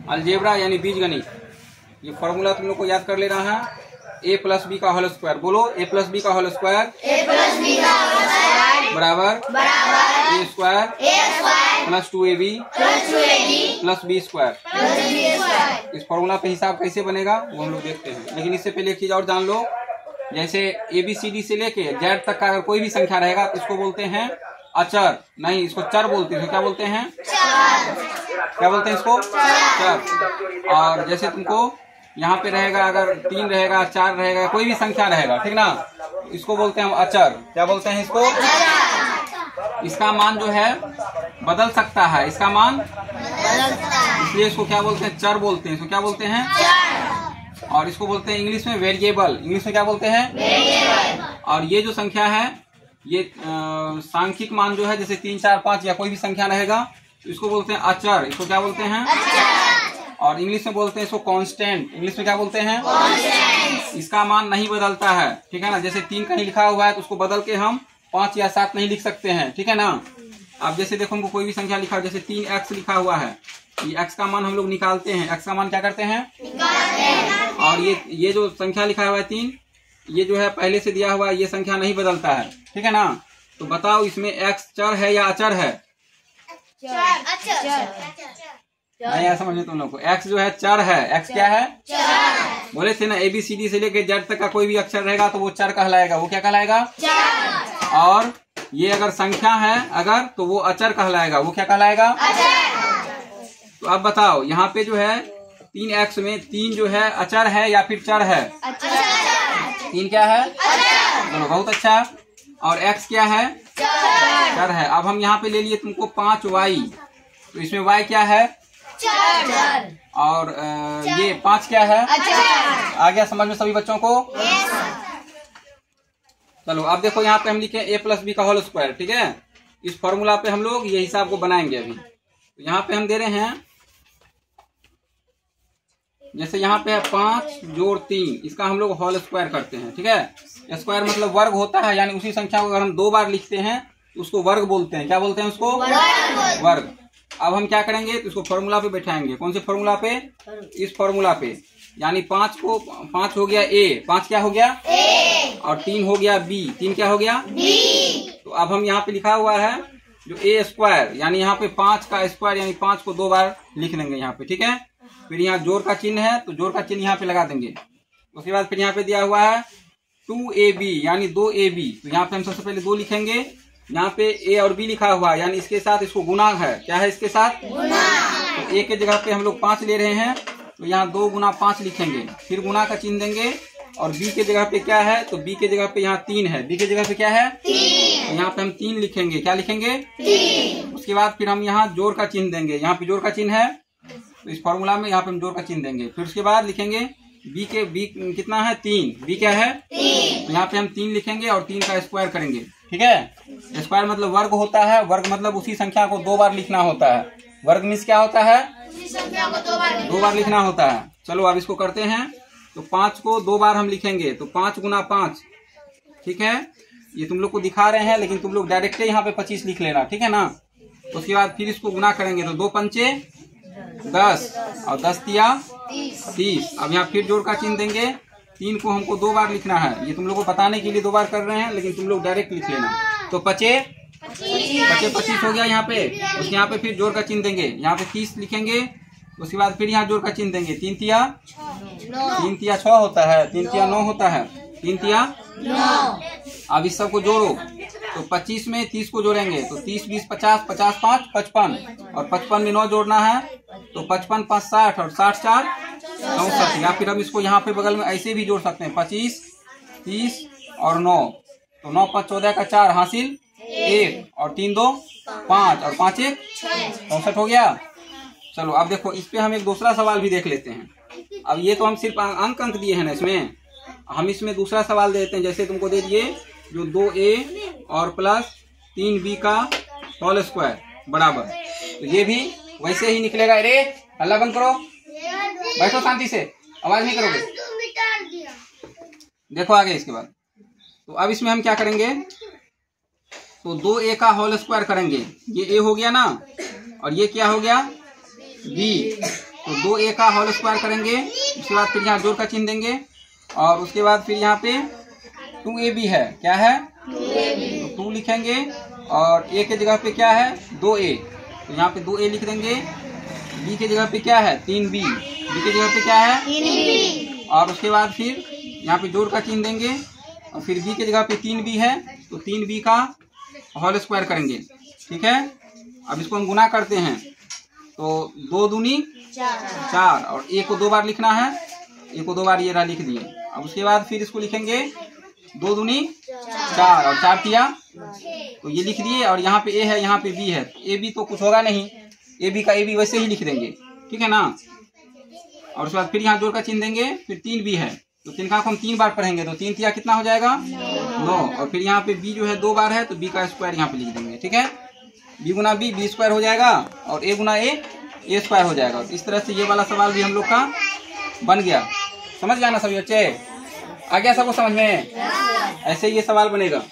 Algebra यानी बीजगणित, ये फॉर्मूला तुम लोग को याद कर लेना है। a प्लस बी का होल स्क्वायर, बोलो a प्लस बी का होल स्क्वायर बराबर a square plus 2ab plus B square. इस फॉर्मूला पे हिसाब कैसे बनेगा वो हम लोग देखते हैं, लेकिन इससे पहले एक चीज और जान लो। जैसे ABCD से लेके Z तक का अगर कोई भी संख्या रहेगा तो इसको बोलते हैं अचर, नहीं इसको चर बोलते हैं। क्या बोलते हैं? क्या बोलते हैं इसको? चर। और जैसे तुमको यहाँ पे रहेगा, अगर 3 रहेगा, 4 रहेगा, कोई भी संख्या रहेगा, ठीक ना, इसको बोलते हैं हम अचर। क्या बोलते हैं इसको? इसका मान जो है बदल सकता है, इसका मान इसलिए इसको क्या बोलते हैं? चर बोलते हैं। इसको क्या बोलते हैं? और इसको बोलते हैं इंग्लिश में वेरिएबल। इंग्लिश में क्या बोलते हैं? और ये जो संख्या है, ये सांख्यिक मान जो है, जैसे 3, 4, 5 या कोई भी संख्या रहेगा तो इसको बोलते हैं अचर। इसको क्या बोलते हैं? और इंग्लिश में बोलते हैं इसको कांस्टेंट। इंग्लिश में क्या बोलते हैं? इसका मान नहीं बदलता है, ठीक है ना। जैसे 3 कहीं लिखा हुआ है तो उसको बदल के हम 5 या 7 नहीं लिख सकते हैं, ठीक है ना। अब जैसे देखो हमको कोई भी संख्या लिखा हो, जैसे 3x लिखा हुआ है, ये x का मान हम लोग निकालते हैं। x का मान क्या करते हैं? निकालते हैं। और ये जो संख्या लिखा हुआ है 3, ये जो है पहले से दिया हुआ है, ये संख्या नहीं बदलता है, ठीक है ना। तो बताओ इसमें x चर है या अचर है? नहीं ऐसा समझे तुम लोग को, x जो है चर है। x क्या है? चर। बोले थे ना ABCD से लेके Z तक का कोई भी अक्षर रहेगा तो वो चर कहलाएगा। वो क्या कहलाएगा? चर। और ये अगर संख्या है अगर, तो वो अचर कहलाएगा। वो क्या कहलाएगा? अचर। तो अब बताओ यहाँ पे जो है 3x में 3 जो है अचर है या फिर चर है? अचर। 3 क्या है? अचर। चलो बहुत अच्छा। और x क्या है? चर है। अब हम यहाँ पे ले लिए तुमको 5y, तो इसमें y क्या है? चर। और ये 5 क्या है? अचर। आ गया समझ में सभी बच्चों को? चलो अब देखो यहाँ पे हम लिखे a प्लस बी का होल स्क्वायर, ठीक है। इस फॉर्मूला पे हम लोग ये हिसाब को बनाएंगे अभी। तो यहाँ पे हम दे रहे हैं, जैसे यहाँ पे है 5 जोड़ 3, इसका हम लोग होल स्क्वायर करते हैं, ठीक है। स्क्वायर मतलब वर्ग होता है, यानी उसी संख्या को अगर हम 2 बार लिखते हैं तो उसको वर्ग बोलते हैं। क्या बोलते हैं उसको? वर्ग। अब हम क्या करेंगे तो इसको फॉर्मूला पे बैठाएंगे। कौन से फॉर्मूला पे? इस फॉर्मूला पे। यानी 5 हो गया a, 5 क्या हो गया? a। और 3 हो गया b, 3 क्या हो गया? b। तो अब हम यहाँ पे लिखा हुआ है जो a स्क्वायर, यानी यहाँ पे 5 का स्क्वायर, यानी 5 को 2 बार लिख लेंगे यहाँ पे, ठीक है। फिर यहाँ जोड़ का चिन्ह है तो जोड़ का चिन्ह यहाँ पे लगा देंगे। उसके बाद फिर यहाँ पे दिया हुआ है 2ab यानी 2ab, तो यहाँ पे हम सबसे पहले 2 लिखेंगे। यहाँ पे a और b लिखा हुआ है, यानी इसके साथ इसको गुना है। क्या है इसके साथ? गुना। तो a के जगह पे हम लोग 5 ले रहे हैं, तो यहाँ 2 गुना 5 लिखेंगे, फिर गुना का चिन्ह देंगे। और b के जगह पे क्या है? तो b के जगह पे यहाँ 3 है। b के जगह पे क्या है? 3। तो यहाँ पे हम 3 लिखेंगे। क्या लिखेंगे? 3। उसके बाद फिर हम यहाँ जोड़ का चिन्ह देंगे। यहाँ पे जोड़ का चिन्ह है, तो इस फॉर्मूला में यहाँ पे हम जोड़ का चिन्ह देंगे। फिर उसके बाद लिखेंगे b कितना है? 3। b क्या है? 3। तो यहाँ पे हम 3 लिखेंगे और 3 का स्क्वायर करेंगे, ठीक है। स्क्वायर मतलब वर्ग होता है। वर्ग मतलब उसी संख्या को 2 बार लिखना होता है। वर्ग मीन्स क्या होता है? उसी संख्या को 2 बार लिखना होता है। चलो अब इसको करते हैं। तो 5 को 2 बार हम लिखेंगे, तो 5 गुना 5, ठीक है। ये तुम लोग को दिखा रहे हैं, लेकिन तुम लोग डायरेक्ट यहाँ पे 25 लिख लेना, ठीक है ना। उसके बाद फिर इसको गुना करेंगे, तो 2 पंचे 10 और 10 तिया 30। अब यहाँ फिर जोड़ का चिन्ह देंगे। 3 को हमको 2 बार लिखना है, ये तुम लोग को बताने के लिए 2 बार कर रहे हैं, लेकिन तुम लोग डायरेक्ट लिख लेना। तो 25 हो गया यहाँ पे। उसके यहाँ पे फिर जोड़ का चिन्ह देंगे, यहाँ पे 30 लिखेंगे। उसके बाद फिर यहाँ जोड़ का चिन्ह देंगे। 3 तिया 6 होता है, 3 तिया 9 होता है, 3 तिया 9। अब इस सब को जोड़ो, तो 25 में 30 को जोड़ेंगे, तो 30 20 50, 50 5 55, और 55 में 9 जोड़ना है, तो 55 5 60 और 60 4 64। या फिर हम इसको यहाँ पे बगल में ऐसे भी जोड़ सकते हैं, 25 30 और 9, तो 9 5 14 का 4 हासिल 1, और 3 2 5 और 5 1 64 हो गया। चलो अब देखो इस पे हम एक दूसरा सवाल भी देख लेते हैं। अब ये तो हम सिर्फ अंक दिए हैं ना, इसमें हम इसमें दूसरा सवाल देते हैं। जैसे तुमको दे दिए जो 2a और प्लस 3b का होल स्क्वायर बराबर, तो ये भी वैसे ही निकलेगा। अरे हल्ला बंद करो, बैठो शांति से, आवाज नहीं करोगे। देखो आगे इसके बाद, तो अब इसमें हम क्या करेंगे, तो 2a का होल स्क्वायर करेंगे, ये a हो गया ना, और ये क्या हो गया b। तो 2a का होल स्क्वायर करेंगे, उसके बाद फिर यहाँ जोड़ का चिन्ह देंगे और उसके बाद फिर यहाँ पे 2ab है, क्या है 2 तो 2 लिखेंगे और a के जगह पे क्या है 2a, तो यहाँ पे 2a लिख देंगे। b के जगह पे क्या है 3b, b के जगह पे क्या है 3b और उसके बाद फिर यहाँ पे जोड़ का चिन्ह देंगे और फिर b के जगह पे 3b है तो 3b का होल स्क्वायर करेंगे। ठीक है, अब इसको हम गुना करते हैं तो 2 दूनी 4 और a को 2 बार लिखना है, a को 2 बार ये रहा लिख दिए। अब उसके बाद फिर इसको लिखेंगे 2 दूनी 4 और 4 किया तो ये लिख दिए और यहाँ पे a है यहाँ पे b है, a b तो कुछ होगा नहीं, a b का a b वैसे ही लिख देंगे। ठीक है ना, और उसके बाद फिर यहाँ जोड़ का चिन्ह देंगे, फिर 3b है तो 3 का हम 3 बार पढ़ेंगे तो 3 तिया कितना हो जाएगा 9 और फिर यहाँ पे b जो है 2 बार है तो b का स्क्वायर यहाँ पे लिख देंगे। ठीक है, b गुना b b स्क्वायर हो जाएगा और a गुना a स्क्वायर हो जाएगा। इस तरह से ये वाला सवाल भी हम लोग का बन गया। समझ गया ना सभी बच्चे, आ गया सबको समझ में? ऐसे ये सवाल बनेगा।